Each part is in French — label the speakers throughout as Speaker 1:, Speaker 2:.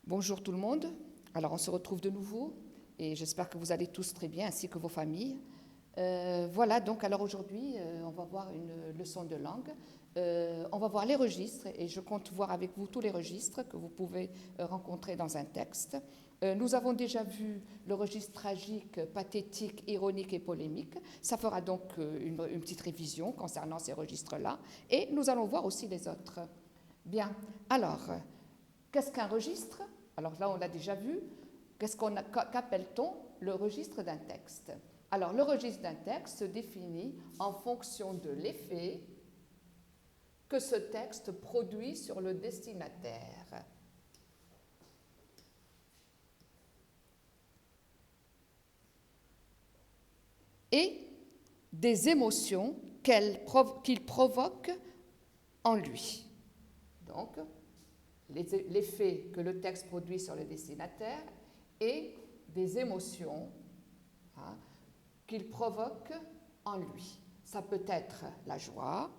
Speaker 1: Bonjour tout le monde. Alors on se retrouve de nouveau et j'espère que vous allez tous très bien ainsi que vos familles. Voilà, donc alors aujourd'hui on va voir une leçon de langue. On va voir les registres et je compte voir avec vous tous les registres que vous pouvez rencontrer dans un texte. Nous avons déjà vu le registre tragique, pathétique, ironique et polémique. Ça fera donc une petite révision concernant ces registres-là et nous allons voir aussi les autres. Bien, alors, qu'est-ce qu'un registre? Alors là, on l'a déjà vu. Qu'appelle-t-on le registre d'un texte? Alors, le registre d'un texte se définit en fonction de l'effet que ce texte produit sur le destinataire. Et des émotions qu'il provoque en lui. Donc, l'effet que le texte produit sur le destinataire et des émotions qu'il provoque en lui. Ça peut être la joie,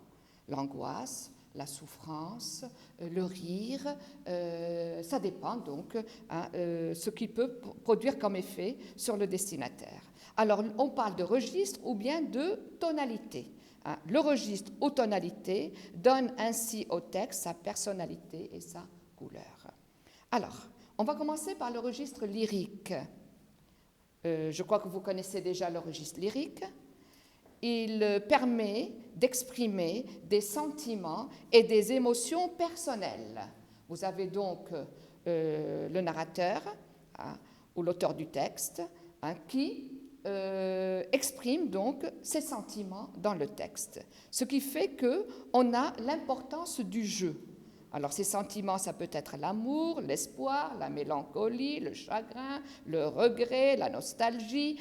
Speaker 1: l'angoisse, la souffrance, le rire, ça dépend donc ce qu'il peut produire comme effet sur le destinataire. Alors, on parle de registre ou bien de tonalité. Le registre aux tonalités donne ainsi au texte sa personnalité et sa couleur. Alors, on va commencer par le registre lyrique. Je crois que vous connaissez déjà le registre lyrique. Il permet d'exprimer des sentiments et des émotions personnelles. Vous avez donc le narrateur ou l'auteur du texte qui exprime donc ses sentiments dans le texte, ce qui fait qu'on a l'importance du jeu. Alors ces sentiments, ça peut être l'amour, l'espoir, la mélancolie, le chagrin, le regret, la nostalgie,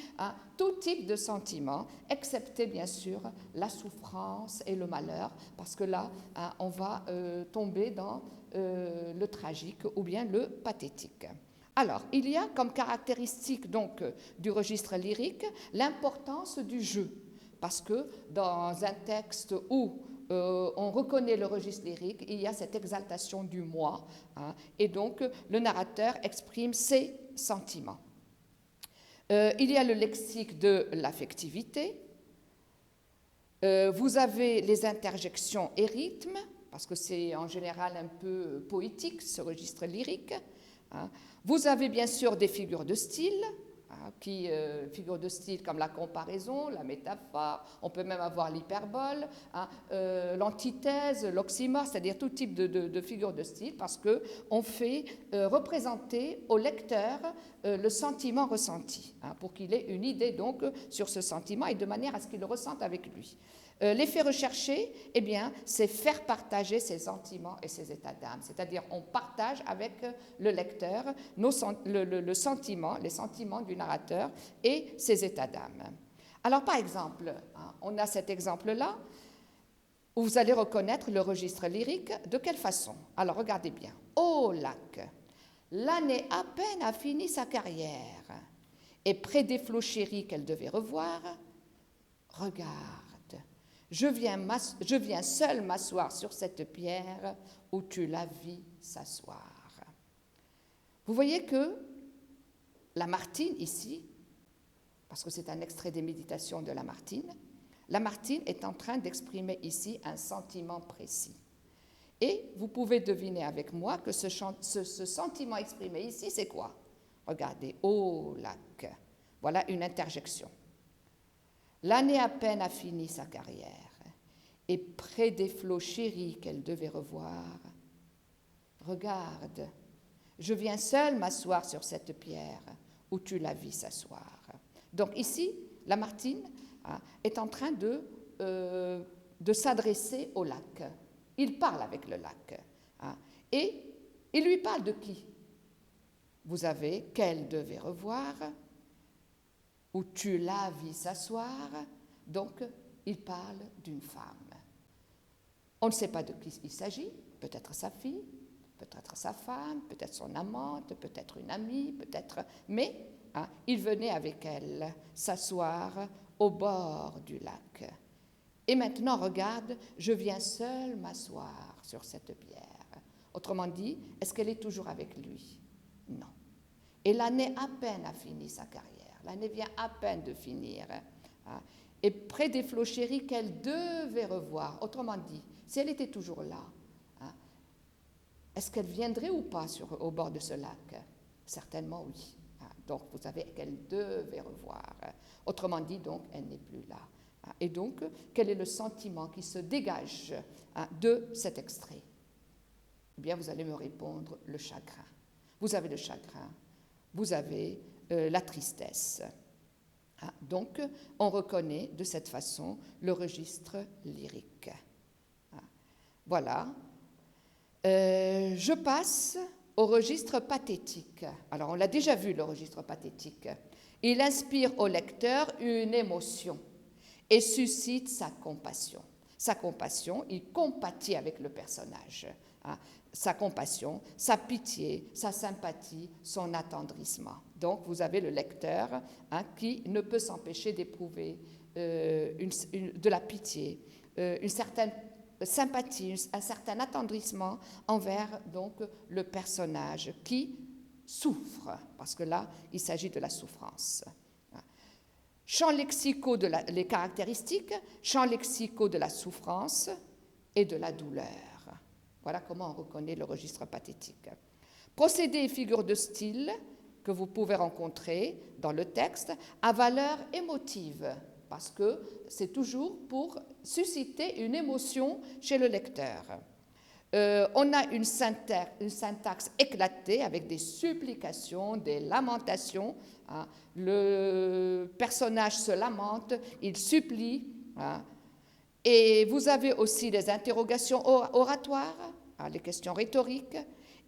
Speaker 1: tout type de sentiments, excepté bien sûr la souffrance et le malheur, parce que là, on va tomber dans le tragique ou bien le pathétique. Alors, il y a comme caractéristique donc du registre lyrique l'importance du jeu, parce que dans un texte où on reconnaît le registre lyrique, il y a cette exaltation du moi, et donc le narrateur exprime ses sentiments. Il y a le lexique de l'affectivité. Vous avez les interjections et rythmes, parce que c'est en général un peu poétique, ce registre lyrique. Vous avez bien sûr des figures de style, figures de style comme la comparaison, la métaphore, on peut même avoir l'hyperbole, l'antithèse, l'oxymore, c'est-à-dire tout type de figures de style, parce qu'on fait représenter au lecteur le sentiment ressenti, pour qu'il ait une idée donc sur ce sentiment et de manière à ce qu'il le ressente avec lui. L'effet recherché, eh bien, c'est faire partager ses sentiments et ses états d'âme, c'est-à-dire on partage avec le lecteur le sentiment, les sentiments du narrateur et ses états d'âme. Alors par exemple, on a cet exemple-là où vous allez reconnaître le registre lyrique. De quelle façon? Alors regardez bien. Ô lac, l'année à peine a fini sa carrière et près des flots chéris qu'elle devait revoir, regarde. Je viens seul m'asseoir sur cette pierre où tu la vis s'asseoir. Vous voyez que Lamartine ici, parce que c'est un extrait des Méditations de Lamartine est en train d'exprimer ici un sentiment précis. Et vous pouvez deviner avec moi que ce sentiment exprimé ici, c'est quoi? Regardez, ô lac. Voilà une interjection. L'année à peine a fini sa carrière, et près des flots chéris qu'elle devait revoir, regarde, je viens seul m'asseoir sur cette pierre où tu la vis s'asseoir. Donc ici, Lamartine est en train de s'adresser au lac. Il parle avec le lac. Et il lui parle de qui? Vous avez qu'elle devait revoir, où tu la vis s'asseoir, donc il parle d'une femme. On ne sait pas de qui il s'agit, peut-être sa fille, peut-être sa femme, peut-être son amante, peut-être une amie, peut-être... Mais il venait avec elle s'asseoir au bord du lac. Et maintenant, regarde, je viens seul m'asseoir sur cette pierre. Autrement dit, est-ce qu'elle est toujours avec lui? Non. Et l'année à peine a fini sa carrière. L'année vient à peine de finir. Et près des flots chéris qu'elle devait revoir. Autrement dit, si elle était toujours là, est-ce qu'elle viendrait ou pas au bord de ce lac? Certainement oui. Donc, vous savez qu'elle devait revoir. Autrement dit, donc, elle n'est plus là. Et donc, quel est le sentiment qui se dégage de cet extrait? Eh bien, vous allez me répondre le chagrin. Vous avez le chagrin, vous avez la tristesse. Donc, on reconnaît de cette façon le registre lyrique. Voilà. Je passe au registre pathétique. Alors, on l'a déjà vu, le registre pathétique. Il inspire au lecteur une émotion et suscite sa compassion. Sa compassion, il compatit avec le personnage. Sa compassion, sa pitié, sa sympathie, son attendrissement. Donc, vous avez le lecteur qui ne peut s'empêcher d'éprouver de la pitié, une certaine sympathie, un certain attendrissement envers donc, le personnage qui souffre, parce que là, il s'agit de la souffrance. Champs lexicaux les caractéristiques, champs lexicaux de la souffrance et de la douleur. Voilà comment on reconnaît le registre pathétique. Procédés et figures de style que vous pouvez rencontrer dans le texte à valeur émotive, parce que c'est toujours pour susciter une émotion chez le lecteur. On a une syntaxe éclatée avec des supplications, des lamentations. Le personnage se lamente, il supplie. Et vous avez aussi des interrogations oratoires, les questions rhétoriques.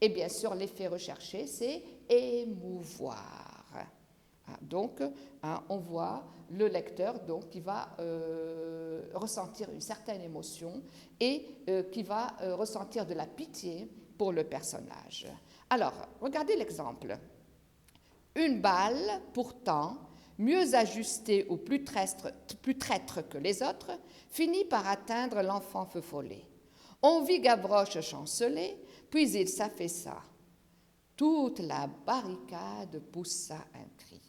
Speaker 1: Et bien sûr, l'effet recherché, c'est émouvoir. Donc, on voit le lecteur donc, qui va ressentir une certaine émotion et qui va ressentir de la pitié pour le personnage. Alors, regardez l'exemple. Une balle, pourtant, mieux ajustée ou plus traître que les autres, finit par atteindre l'enfant feu follet. On vit Gavroche chanceler, puis il s'affaissa. Toute la barricade poussa un cri.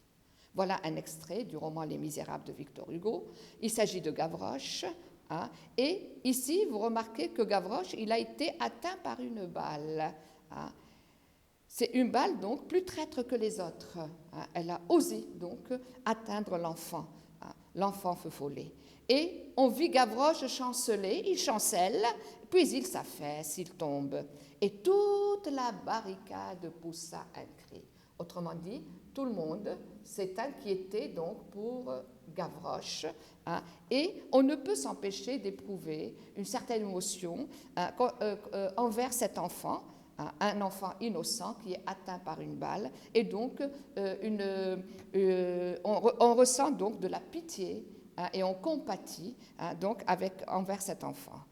Speaker 1: Voilà un extrait du roman Les Misérables de Victor Hugo. Il s'agit de Gavroche. Et ici, vous remarquez que Gavroche, il a été atteint par une balle. C'est une balle, donc, plus traître que les autres. Elle a osé, donc, atteindre l'enfant feu follet. Et on vit Gavroche chanceler, il chancelle, puis il s'affaisse, il tombe. Et toute la barricade poussa un cri. Autrement dit, tout le monde s'est inquiété donc pour Gavroche, et on ne peut s'empêcher d'éprouver une certaine émotion envers cet enfant, un enfant innocent qui est atteint par une balle, et donc on ressent donc de la pitié et on compatit donc envers cet enfant.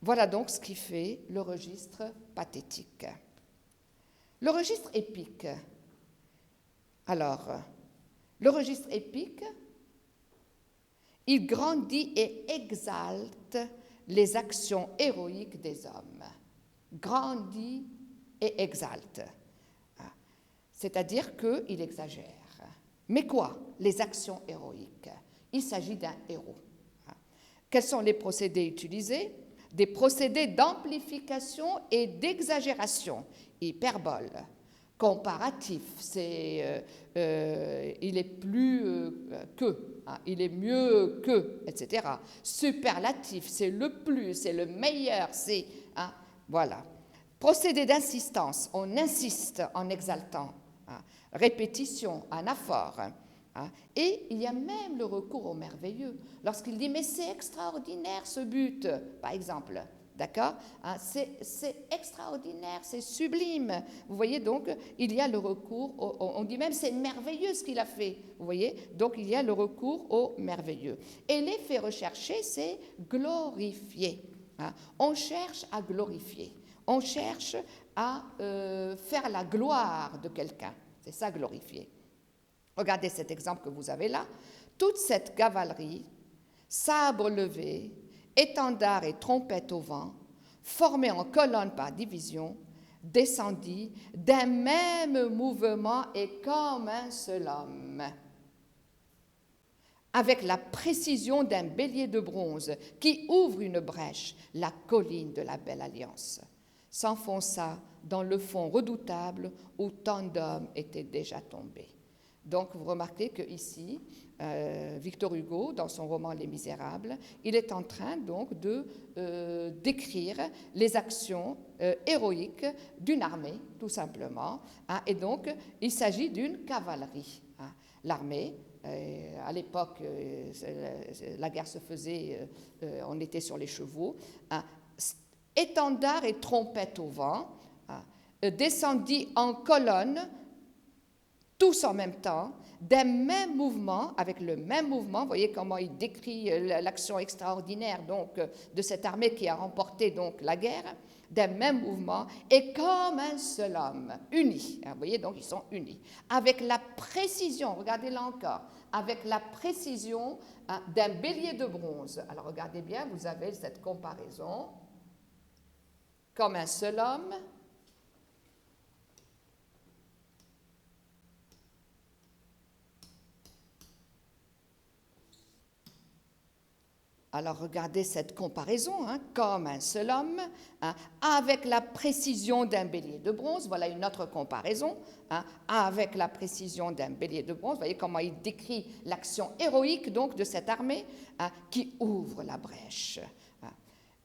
Speaker 1: Voilà donc ce qui fait le registre pathétique. Le registre épique. Alors, le registre épique, il grandit et exalte les actions héroïques des hommes. Grandit et exalte. C'est-à-dire qu'il exagère. Mais quoi? Les actions héroïques. Il s'agit d'un héros. Quels sont les procédés utilisés? Des procédés d'amplification et d'exagération. Hyperbole. Comparatif, c'est il est plus que, il est mieux que, etc. Superlatif, c'est le plus, c'est le meilleur, c'est... voilà. Procédé d'insistance, on insiste en exaltant. Répétition, anaphore. Et il y a même le recours au merveilleux. Lorsqu'il dit « mais c'est extraordinaire ce but », par exemple, d'accord, c'est extraordinaire, c'est sublime. Vous voyez, donc, il y a le recours, on dit même « c'est merveilleux ce qu'il a fait », vous voyez, donc il y a le recours au merveilleux. Et l'effet recherché, c'est glorifier. On cherche à glorifier, on cherche à faire la gloire de quelqu'un, c'est ça glorifier. Regardez cet exemple que vous avez là. Toute cette cavalerie, sabres levés, étendards et trompettes au vent, formés en colonne par division, descendit d'un même mouvement et comme un seul homme, avec la précision d'un bélier de bronze qui ouvre une brèche, la colline de la Belle Alliance s'enfonça dans le fond redoutable où tant d'hommes étaient déjà tombés. Donc, vous remarquez qu'ici, Victor Hugo, dans son roman Les Misérables, il est en train donc de décrire les actions héroïques d'une armée, tout simplement. Hein, et donc, il s'agit d'une cavalerie. Hein. L'armée, à l'époque, la guerre se faisait, on était sur les chevaux, hein, étendard et trompette au vent, hein, descendit en colonne, tous en même temps, d'un même mouvement, avec le même mouvement. Vous voyez comment il décrit l'action extraordinaire donc, de cette armée qui a remporté donc, la guerre, d'un même mouvement, et comme un seul homme, unis. Vous voyez, donc ils sont unis. Avec la précision, regardez là encore, avec la précision hein, d'un bélier de bronze. Alors regardez bien, vous avez cette comparaison. Comme un seul homme, alors regardez cette comparaison, hein, comme un seul homme, hein, avec la précision d'un bélier de bronze, voilà une autre comparaison, hein, avec la précision d'un bélier de bronze, vous voyez comment il décrit l'action héroïque donc de cette armée hein, qui ouvre la brèche. Hein,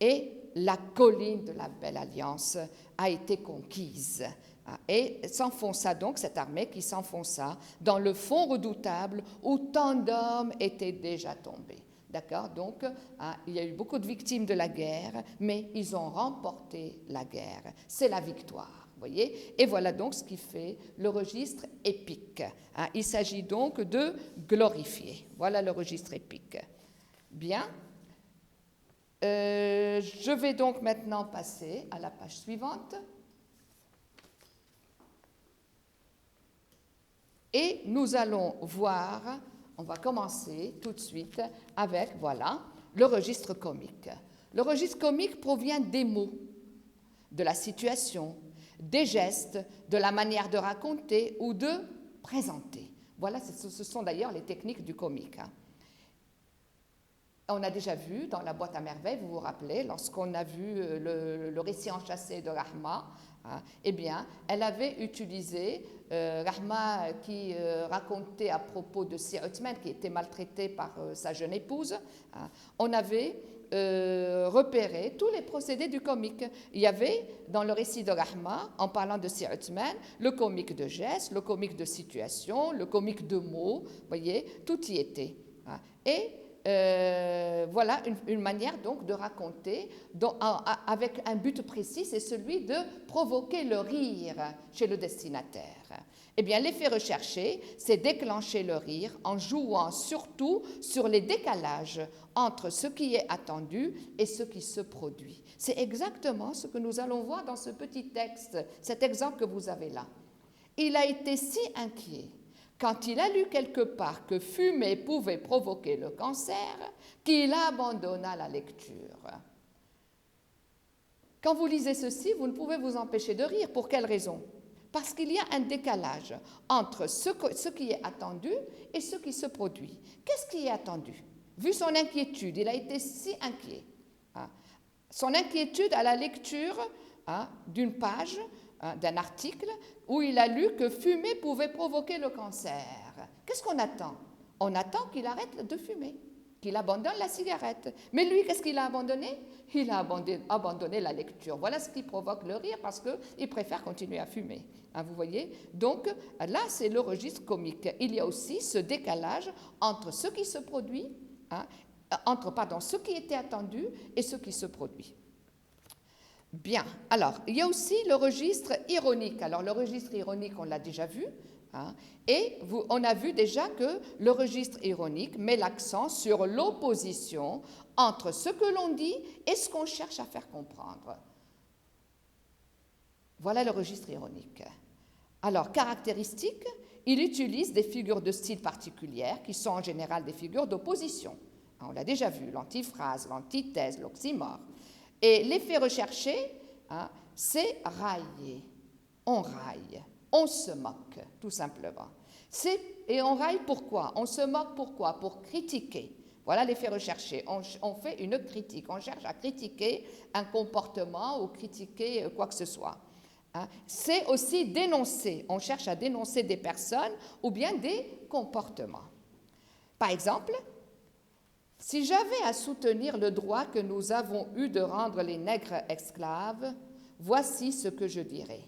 Speaker 1: et la colline de la Belle Alliance a été conquise. Hein, et s'enfonça donc cette armée qui s'enfonça dans le fond redoutable où tant d'hommes étaient déjà tombés. D'accord? Donc, hein, il y a eu beaucoup de victimes de la guerre, mais ils ont remporté la guerre. C'est la victoire, vous voyez? Et voilà donc ce qui fait le registre épique. Hein, il s'agit donc de glorifier. Voilà le registre épique. Bien. Je vais donc maintenant passer à la page suivante. Et nous allons voir, on va commencer tout de suite avec, voilà, le registre comique. Le registre comique provient des mots, de la situation, des gestes, de la manière de raconter ou de présenter. Voilà, ce sont d'ailleurs les techniques du comique. Hein. On a déjà vu dans la boîte à merveilles, vous vous rappelez, lorsqu'on a vu le récit enchâssé de Rahma, hein, eh bien, elle avait utilisé Rahma qui racontait à propos de Sir Uthman qui était maltraité par sa jeune épouse. Hein, on avait repéré tous les procédés du comique. Il y avait dans le récit de Rahma, en parlant de Sir Uthman, le comique de gestes, le comique de situation, le comique de mots, vous voyez, tout y était. Hein, et voilà une manière donc de raconter avec un but précis, c'est celui de provoquer le rire chez le destinataire. Eh bien, l'effet recherché, c'est déclencher le rire en jouant surtout sur les décalages entre ce qui est attendu et ce qui se produit. C'est exactement ce que nous allons voir dans ce petit texte, cet exemple que vous avez là. Il a été si inquiet quand il a lu quelque part que fumer pouvait provoquer le cancer, qu'il abandonna la lecture. Quand vous lisez ceci, vous ne pouvez vous empêcher de rire. Pour quelle raison? Parce qu'il y a un décalage entre ce qui est attendu et ce qui se produit. Qu'est-ce qui est attendu? Vu son inquiétude, il a été si inquiet. Hein, son inquiétude à la lecture d'une page, d'un article où il a lu que fumer pouvait provoquer le cancer. Qu'est-ce qu'on attend? On attend qu'il arrête de fumer, qu'il abandonne la cigarette. Mais lui, qu'est-ce qu'il a abandonné? Il a abandonné la lecture. Voilà ce qui provoque le rire parce qu'il préfère continuer à fumer. Hein, vous voyez? Donc là, c'est le registre comique. Il y a aussi ce décalage entre ce qui se produit, ce qui était attendu et ce qui se produit. Bien, alors, il y a aussi le registre ironique. Alors, le registre ironique, on l'a déjà vu, hein, et on a vu déjà que le registre ironique met l'accent sur l'opposition entre ce que l'on dit et ce qu'on cherche à faire comprendre. Voilà le registre ironique. Alors, caractéristique, il utilise des figures de style particulières qui sont en général des figures d'opposition. On l'a déjà vu, l'antiphrase, l'antithèse, l'oxymore. Et l'effet recherché, c'est railler. On raille, on se moque, tout simplement. Et on raille pourquoi? On se moque pourquoi? Pour critiquer. Voilà les faits recherchés. On fait une critique, on cherche à critiquer un comportement ou critiquer quoi que ce soit. Hein. C'est aussi dénoncer. On cherche à dénoncer des personnes ou bien des comportements. Par exemple, si j'avais à soutenir le droit que nous avons eu de rendre les nègres esclaves, voici ce que je dirais.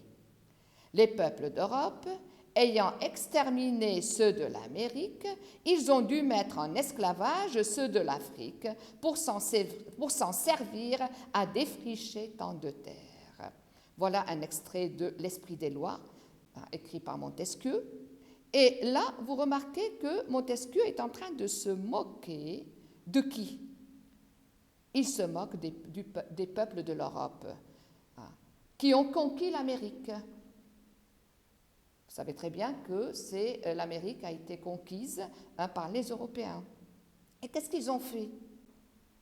Speaker 1: Les peuples d'Europe, ayant exterminé ceux de l'Amérique, ils ont dû mettre en esclavage ceux de l'Afrique pour s'en servir à défricher tant de terres. Voilà un extrait de L'Esprit des lois, écrit par Montesquieu. Et là, vous remarquez que Montesquieu est en train de se moquer de qui? Il se moque des peuples de l'Europe qui ont conquis l'Amérique. Vous savez très bien que l'Amérique a été conquise par les Européens. Et qu'est-ce qu'ils ont fait?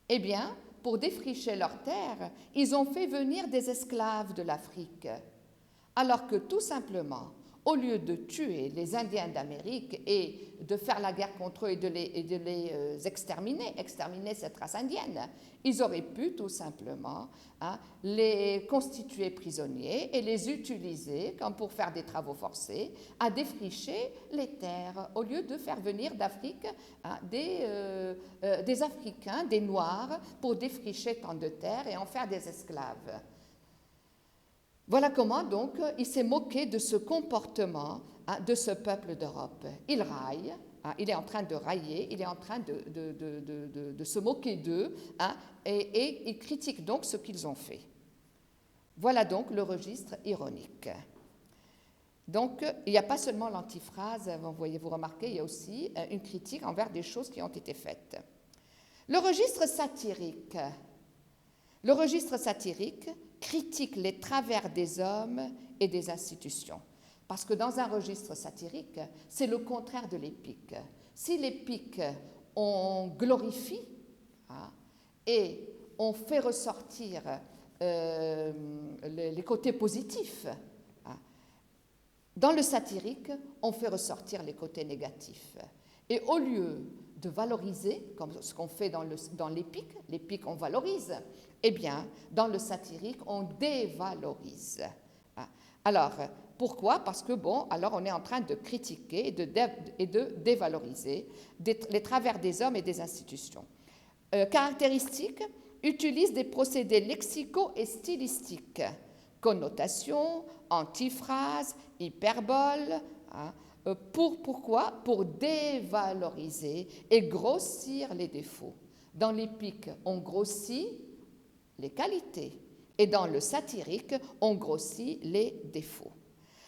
Speaker 1: Eh bien, pour défricher leurs terres, ils ont fait venir des esclaves de l'Afrique. Alors que tout simplement, au lieu de tuer les Indiens d'Amérique et de faire la guerre contre eux et de les exterminer cette race indienne, ils auraient pu tout simplement les constituer prisonniers et les utiliser comme pour faire des travaux forcés à défricher les terres, au lieu de faire venir d'Afrique des Africains, des Noirs, pour défricher tant de terres et en faire des esclaves. Voilà comment, donc, il s'est moqué de ce comportement de ce peuple d'Europe. Il raille, il est en train de railler, il est en train de se moquer d'eux, et il critique donc ce qu'ils ont fait. Voilà donc le registre ironique. Donc, il n'y a pas seulement l'antiphrase, vous remarquez, il y a aussi une critique envers des choses qui ont été faites. Le registre satirique. Le registre satirique critique les travers des hommes et des institutions. Parce que dans un registre satirique, c'est le contraire de l'épique. Si l'épique, on glorifie et on fait ressortir les côtés positifs, dans le satirique, on fait ressortir les côtés négatifs. Et au lieu de valoriser, comme ce qu'on fait dans l'épique on valorise, eh bien, dans le satirique, on dévalorise. Alors, pourquoi? Parce que, alors on est en train de critiquer et de dévaloriser les travers des hommes et des institutions. Caractéristiques, utilise des procédés lexicaux et stylistiques, connotation, antiphrase, hyperbole. Pourquoi? Pour dévaloriser et grossir les défauts. Dans l'épique, on grossit les qualités et dans le satirique, on grossit les défauts.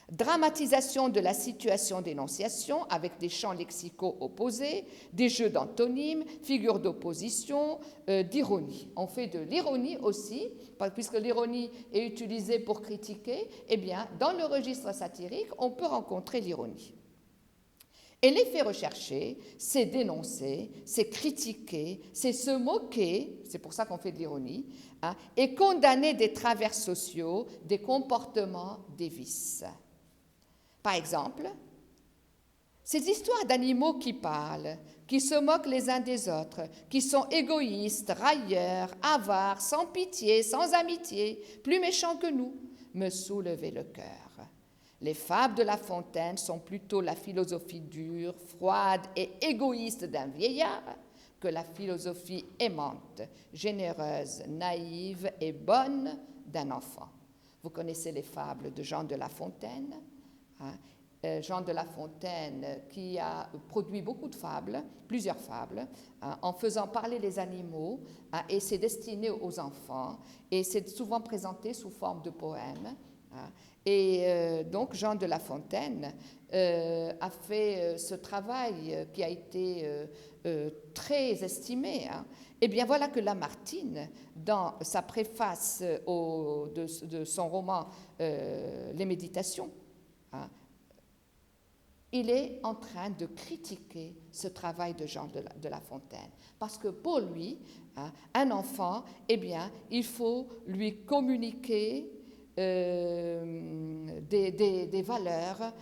Speaker 1: Dramatisation de la situation d'énonciation avec des champs lexicaux opposés, des jeux d'antonymes, figures d'opposition, d'ironie. On fait de l'ironie aussi, puisque l'ironie est utilisée pour critiquer, eh bien, dans le registre satirique, on peut rencontrer l'ironie. Et les faits recherchés, c'est dénoncer, c'est critiquer, c'est se moquer, c'est pour ça qu'on fait de l'ironie, et condamner des travers sociaux, des comportements, des vices. Par exemple, ces histoires d'animaux qui parlent, qui se moquent les uns des autres, qui sont égoïstes, railleurs, avares, sans pitié, sans amitié, plus méchants que nous, me soulevaient le cœur. Les fables de La Fontaine sont plutôt la philosophie dure, froide et égoïste d'un vieillard que la philosophie aimante, généreuse, naïve et bonne d'un enfant. Vous connaissez les fables de Jean de La Fontaine, Jean de La Fontaine qui a produit beaucoup de fables, plusieurs fables, en faisant parler les animaux, et c'est destiné aux enfants, et c'est souvent présenté sous forme de poèmes. Et donc Jean de La Fontaine a fait ce travail qui a été très estimé. Eh bien voilà que Lamartine, dans sa préface de son roman Les Méditations, il est en train de critiquer ce travail de Jean de La Fontaine. Parce que pour lui, un enfant, eh bien, il faut lui communiquer des valeurs,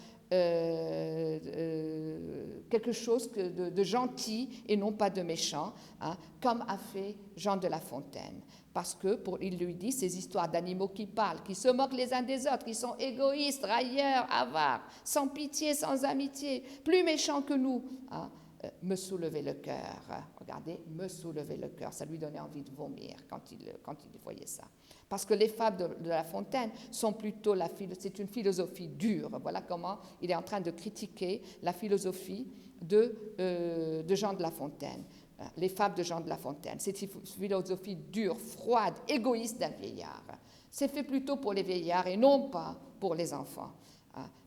Speaker 1: quelque chose de gentil et non pas de méchant, hein, comme a fait Jean de La Fontaine. Parce que, il lui dit, ces histoires d'animaux qui parlent, qui se moquent les uns des autres, qui sont égoïstes, railleurs, avares, sans pitié, sans amitié, plus méchants que nous, hein, me soulevaient le cœur. Regardez, me soulever le cœur, ça lui donnait envie de vomir quand il voyait ça. Parce que les fables de La Fontaine sont plutôt, c'est une philosophie dure. Voilà comment il est en train de critiquer la philosophie de Jean de La Fontaine. Les fables de Jean de La Fontaine. C'est une philosophie dure, froide, égoïste d'un vieillard. C'est fait plutôt pour les vieillards et non pas pour les enfants.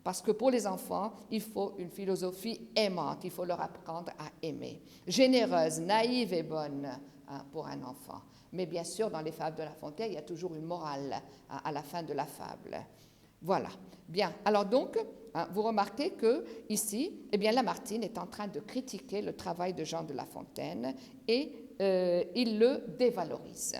Speaker 1: Parce que pour les enfants, il faut une philosophie aimante, il faut leur apprendre à aimer. Généreuse, naïve et bonne pour un enfant. Mais bien sûr, dans les fables de La Fontaine, il y a toujours une morale à la fin de la fable. Voilà. Bien. Alors donc, vous remarquez que ici, eh bien, Lamartine est en train de critiquer le travail de Jean de La Fontaine et il le dévalorise.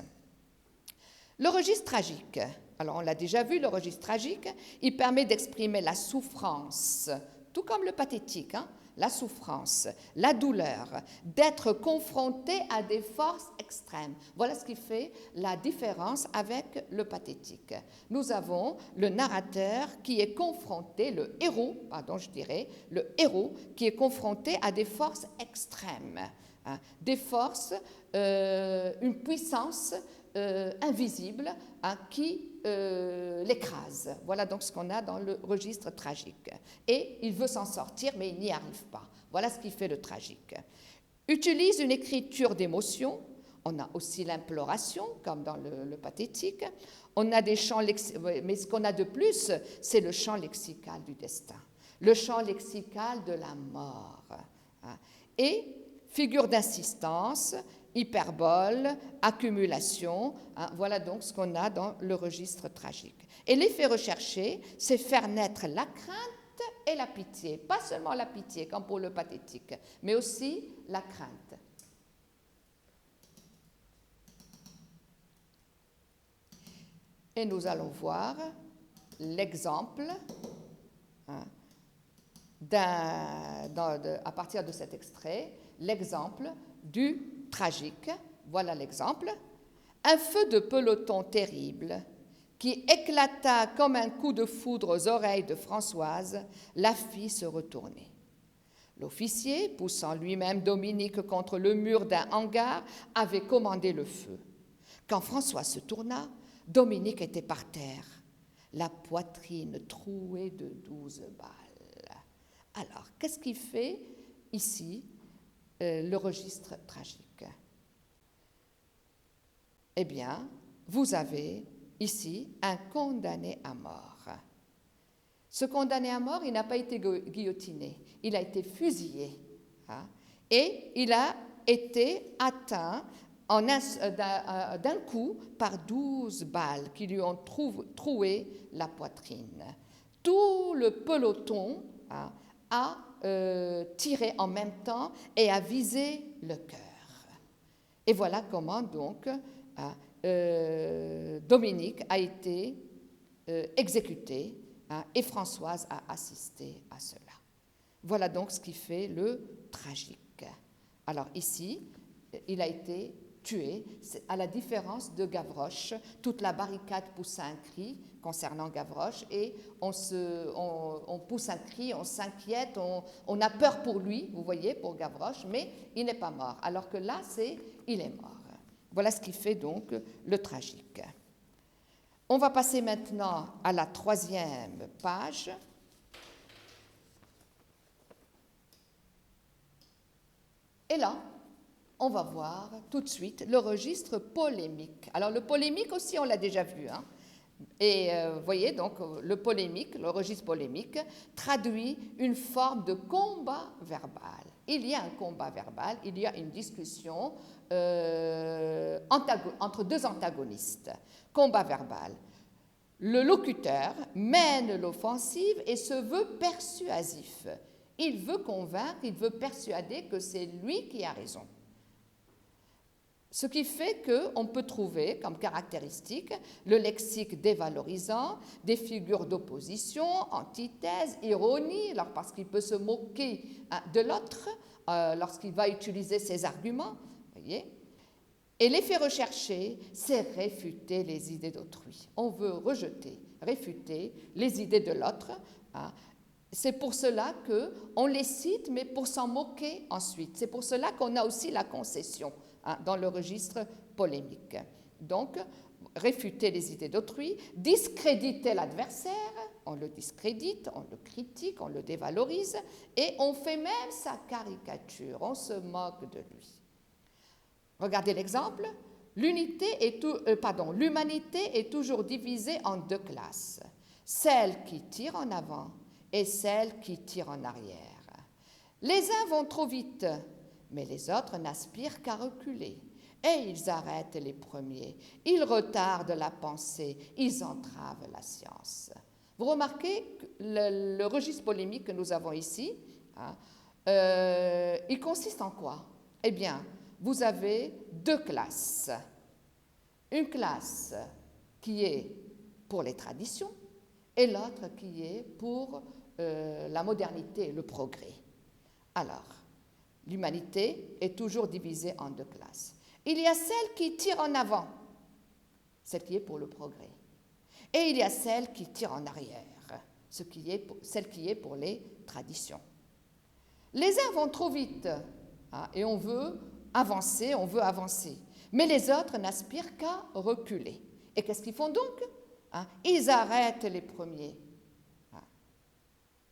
Speaker 1: Le registre tragique. Alors, on l'a déjà vu, le registre tragique, il permet d'exprimer la souffrance, tout comme le pathétique, hein, la souffrance, la douleur, d'être confronté à des forces extrêmes. Voilà ce qui fait la différence avec le pathétique. Nous avons le narrateur qui est confronté, le héros qui est confronté à des forces extrêmes, hein, des forces, une puissance invisible, hein, qui l'écrase. Voilà donc ce qu'on a dans le registre tragique. Et il veut s'en sortir, mais il n'y arrive pas. Voilà ce qui fait le tragique. Utilise une écriture d'émotion. On a aussi l'imploration, comme dans le pathétique. On a des chants mais ce qu'on a de plus, c'est le chant lexical du destin, le chant lexical de la mort. Et figure d'insistance, hyperbole, accumulation, hein, voilà donc ce qu'on a dans le registre tragique. Et l'effet recherché, c'est faire naître la crainte et la pitié. Pas seulement la pitié, comme pour le pathétique, mais aussi la crainte. Et nous allons voir l'exemple, hein, à partir de cet extrait, l'exemple du tragique. Voilà l'exemple. Un feu de peloton terrible qui éclata comme un coup de foudre aux oreilles de Françoise, la fit se retourner. L'officier, poussant lui-même Dominique contre le mur d'un hangar, avait commandé le feu. Quand Françoise se tourna, Dominique était par terre, la poitrine trouée de 12 balles. Alors, qu'est-ce qui fait ici le registre tragique? Eh bien, vous avez ici un condamné à mort. Ce condamné à mort, il n'a pas été guillotiné, il a été fusillé, hein, et il a été atteint d'un coup par 12 balles qui lui ont troué la poitrine. Tout le peloton, hein, a tiré en même temps et a visé le cœur. Et voilà comment donc Dominique a été exécuté, hein, et Françoise a assisté à cela. Voilà donc ce qui fait le tragique. Alors ici, il a été tué, à la différence de Gavroche. Toute la barricade poussa un cri concernant Gavroche et on pousse un cri, on s'inquiète, on a peur pour lui, vous voyez, pour Gavroche, mais il n'est pas mort. Alors que là, il est mort. Voilà ce qui fait donc le tragique. On va passer maintenant à la 3e page. Et là, on va voir tout de suite le registre polémique. Alors le polémique aussi, on l'a déjà vu, hein. Et vous voyez donc le polémique, le registre polémique traduit une forme de combat verbal. Il y a un combat verbal, il y a une discussion entre deux antagonistes. Combat verbal. Le locuteur mène l'offensive et se veut persuasif. Il veut convaincre, il veut persuader que c'est lui qui a raison. Ce qui fait qu'on peut trouver comme caractéristique le lexique dévalorisant, des figures d'opposition, antithèse, ironie, alors parce qu'il peut se moquer de l'autre lorsqu'il va utiliser ses arguments, voyez. Et l'effet recherché, c'est réfuter les idées d'autrui. On veut rejeter, réfuter les idées de l'autre. C'est pour cela qu'on les cite, mais pour s'en moquer ensuite. C'est pour cela qu'on a aussi la concession dans le registre polémique. Donc, réfuter les idées d'autrui, discréditer l'adversaire, on le discrédite, on le critique, on le dévalorise, et on fait même sa caricature, on se moque de lui. Regardez l'exemple. L'humanité est toujours divisée en deux classes, celle qui tire en avant et celle qui tire en arrière. Les uns vont trop vite, mais les autres n'aspirent qu'à reculer. Et ils arrêtent les premiers, ils retardent la pensée, ils entravent la science. Vous remarquez que le registre polémique que nous avons ici, il consiste en quoi? Eh bien, vous avez deux classes. Une classe qui est pour les traditions et l'autre qui est pour la modernité, le progrès. Alors, l'humanité est toujours divisée en deux classes. Il y a celle qui tire en avant, celle qui est pour le progrès. Et il y a celle qui tire en arrière, celle qui est pour les traditions. Les uns vont trop vite et on veut avancer. Mais les autres n'aspirent qu'à reculer. Et qu'est-ce qu'ils font donc? Ils arrêtent les premiers.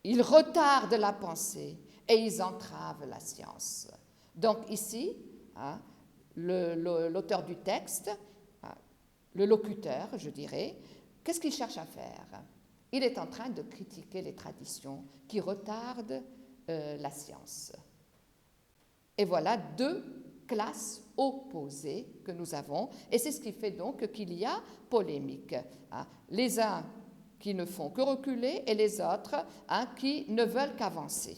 Speaker 1: Ils retardent la pensée et ils entravent la science. Donc ici, l'auteur du texte, le locuteur, je dirais, qu'est-ce qu'il cherche à faire? Il est en train de critiquer les traditions qui retardent la science. Et voilà deux classes opposées que nous avons, et c'est ce qui fait donc qu'il y a polémique. Les uns qui ne font que reculer et les autres qui ne veulent qu'avancer.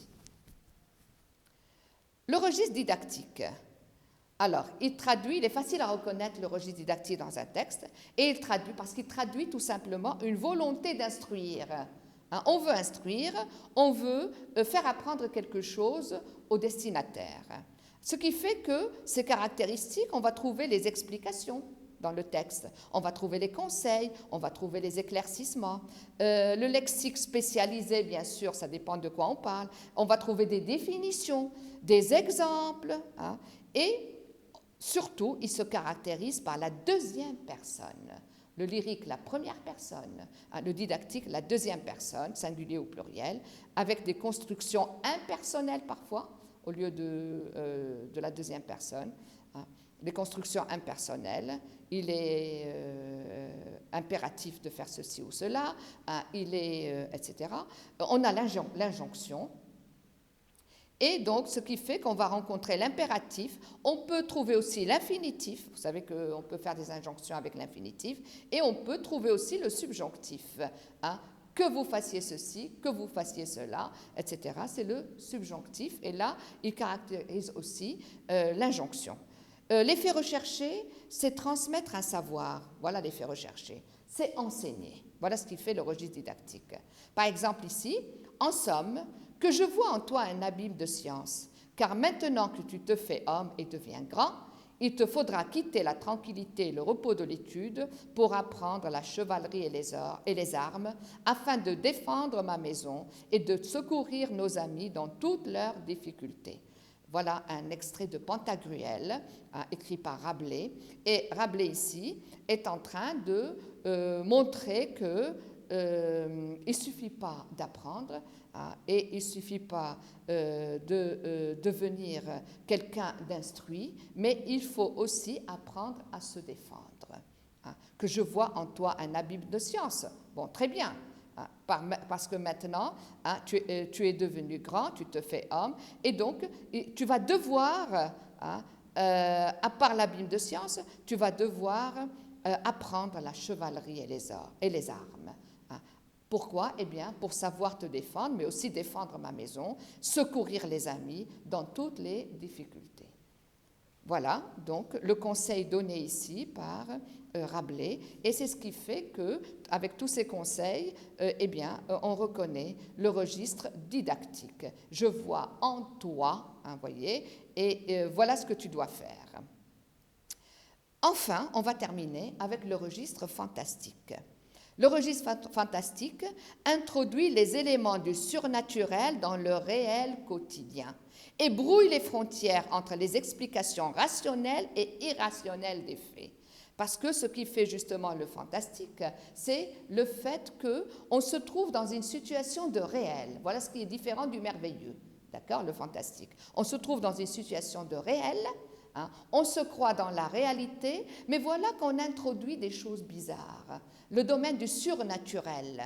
Speaker 1: Le registre didactique. Alors, il est facile à reconnaître le registre didactique dans un texte, et il traduit, parce qu'il traduit tout simplement une volonté d'instruire. On veut instruire, on veut faire apprendre quelque chose au destinataire. Ce qui fait que ces caractéristiques, on va trouver les explications dans le texte, on va trouver les conseils, on va trouver les éclaircissements. Le lexique spécialisé, bien sûr, ça dépend de quoi on parle. On va trouver des définitions, des exemples, et surtout, il se caractérise par la deuxième personne. Le lyrique, la première personne, le didactique, la deuxième personne, singulier ou pluriel, avec des constructions impersonnelles parfois, au lieu de la deuxième personne. Les constructions impersonnelles, il est impératif de faire ceci ou cela, etc. On a l'injonction. Et donc, ce qui fait qu'on va rencontrer l'impératif. On peut trouver aussi l'infinitif. Vous savez qu'on peut faire des injonctions avec l'infinitif. Et on peut trouver aussi le subjonctif. Que vous fassiez ceci, que vous fassiez cela, etc. C'est le subjonctif. Et là, il caractérise aussi l'injonction. L'effet recherché, c'est transmettre un savoir. Voilà l'effet recherché. C'est enseigner. Voilà ce qui fait le registre didactique. Par exemple ici, en somme, que je vois en toi un abîme de science, car maintenant que tu te fais homme et deviens grand, il te faudra quitter la tranquillité et le repos de l'étude pour apprendre la chevalerie et les armes, afin de défendre ma maison et de secourir nos amis dans toutes leurs difficultés. Voilà un extrait de Pantagruel, écrit par Rabelais. Et Rabelais, ici, est en train de montrer qu'il ne suffit pas d'apprendre et il ne suffit pas de devenir quelqu'un d'instruit, mais il faut aussi apprendre à se défendre. Que je vois en toi un abîme de science. Bon, très bien. Parce que maintenant, tu es devenu grand, tu te fais homme, et donc tu vas devoir, à part l'abîme de science, tu vas devoir apprendre la chevalerie et les armes. Pourquoi? Eh bien, pour savoir te défendre, mais aussi défendre ma maison, secourir les amis dans toutes les difficultés. Voilà donc le conseil donné ici par Rabelais, et c'est ce qui fait que, avec tous ces conseils, eh bien, on reconnaît le registre didactique. Je vois en toi, hein, voyez, et voilà ce que tu dois faire. Enfin, on va terminer avec le registre fantastique. Le registre fantastique introduit les éléments du surnaturel dans le réel quotidien et brouille les frontières entre les explications rationnelles et irrationnelles des faits. Parce que ce qui fait justement le fantastique, c'est le fait qu'on se trouve dans une situation de réel. Voilà ce qui est différent du merveilleux, d'accord, le fantastique. On se trouve dans une situation de réel, hein, on se croit dans la réalité, mais voilà qu'on introduit des choses bizarres, le domaine du surnaturel,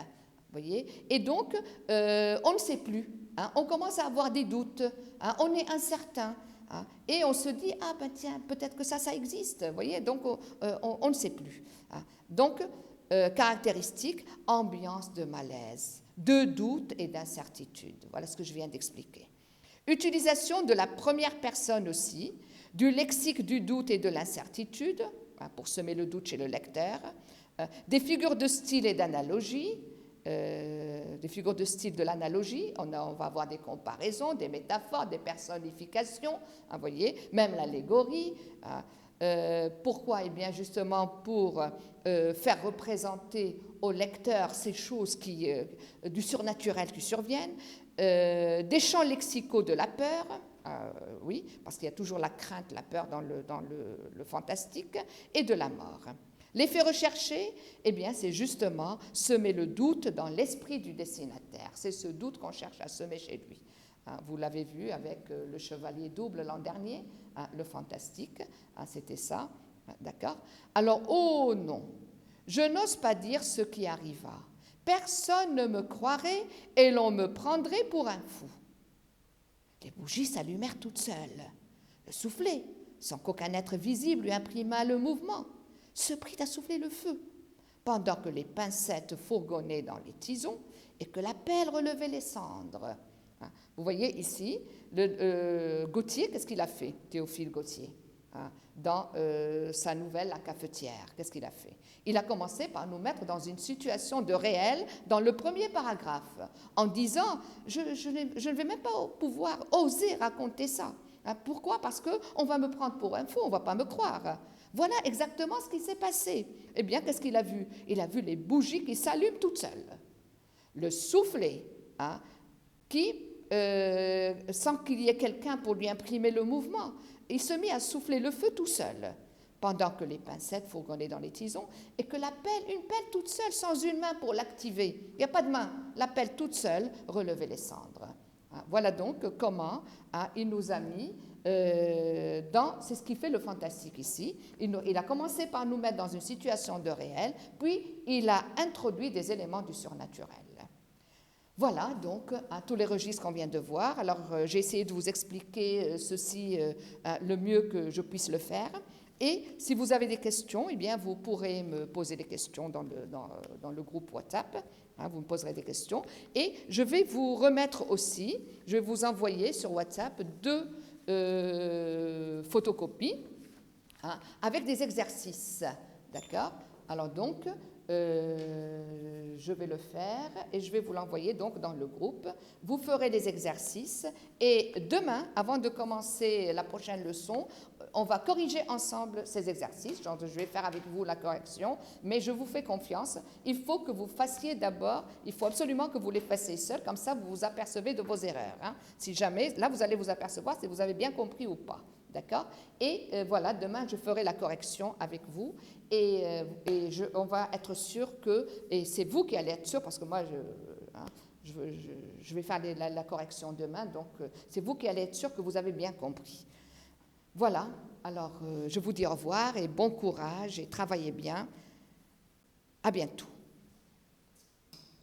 Speaker 1: voyez, et donc on ne sait plus, hein, on commence à avoir des doutes, hein, on est incertain. Hein, et on se dit, ah ben tiens, peut-être que ça existe, vous voyez, donc on ne sait plus. Hein. Donc, caractéristique, ambiance de malaise, de doute et d'incertitude. Voilà ce que je viens d'expliquer. Utilisation de la première personne aussi, du lexique du doute et de l'incertitude, hein, pour semer le doute chez le lecteur, des figures de style et d'analogie, des figures de style de l'analogie, on va avoir des comparaisons, des métaphores, des personnifications, hein, voyez, même l'allégorie. Hein. Pourquoi? Eh bien, justement, pour faire représenter au lecteur ces choses du surnaturel qui surviennent, des champs lexicaux de la peur, oui, parce qu'il y a toujours la crainte, la peur dans le fantastique, et de la mort. L'effet recherché, eh bien, c'est justement semer le doute dans l'esprit du destinataire. C'est ce doute qu'on cherche à semer chez lui. Hein, vous l'avez vu avec le chevalier double l'an dernier, hein, le fantastique, hein, c'était ça, hein, d'accord? Alors, oh non, je n'ose pas dire ce qui arriva. Personne ne me croirait et l'on me prendrait pour un fou. Les bougies s'allumèrent toutes seules. Le soufflet, sans qu'aucun être visible lui imprimât le mouvement, se prit à souffler le feu, pendant que les pincettes fourgonnaient dans les tisons et que la pelle relevait les cendres. Vous voyez ici, Gautier, qu'est-ce qu'il a fait, Théophile Gautier, hein, dans sa nouvelle La cafetière, qu'est-ce qu'il a fait? Il a commencé par nous mettre dans une situation de réel dans le premier paragraphe, en disant « je ne vais même pas pouvoir oser raconter ça. Hein, pourquoi? Parce qu'on va me prendre pour un fou, on ne va pas me croire. » Voilà exactement ce qui s'est passé. Eh bien, qu'est-ce qu'il a vu? Il a vu les bougies qui s'allument toutes seules. Le soufflet, hein, sans qu'il y ait quelqu'un pour lui imprimer le mouvement, il se mit à souffler le feu tout seul, pendant que les pincettes fourgonnaient dans les tisons et que une pelle toute seule, sans une main pour l'activer, il n'y a pas de main, la pelle toute seule relevait les cendres. Hein, voilà donc comment, hein, il nous a mis c'est ce qui fait le fantastique ici. Il a commencé par nous mettre dans une situation de réel, puis il a introduit des éléments du surnaturel. Voilà donc tous les registres qu'on vient de voir. Alors j'ai essayé de vous expliquer ceci le mieux que je puisse le faire. Et si vous avez des questions, eh bien vous pourrez me poser des questions dans le groupe WhatsApp. Hein, vous me poserez des questions. Et je vais vous remettre aussi, je vais vous envoyer sur WhatsApp 2 photocopies, hein, avec des exercices, d'accord? Alors donc, je vais le faire et je vais vous l'envoyer donc dans le groupe. Vous ferez les exercices et demain, avant de commencer la prochaine leçon, on va corriger ensemble ces exercices. Genre, je vais faire avec vous la correction, mais je vous fais confiance. Il faut que vous fassiez d'abord, il faut absolument que vous les fassiez seuls, comme ça vous vous apercevez de vos erreurs. Hein. Si jamais, là vous allez vous apercevoir si vous avez bien compris ou pas. D'accord? Et voilà, demain je ferai la correction avec vous et on va être sûr que, et c'est vous qui allez être sûr, parce que moi je vais faire la correction demain, donc c'est vous qui allez être sûr que vous avez bien compris. Voilà, alors je vous dis au revoir et bon courage et travaillez bien. À bientôt.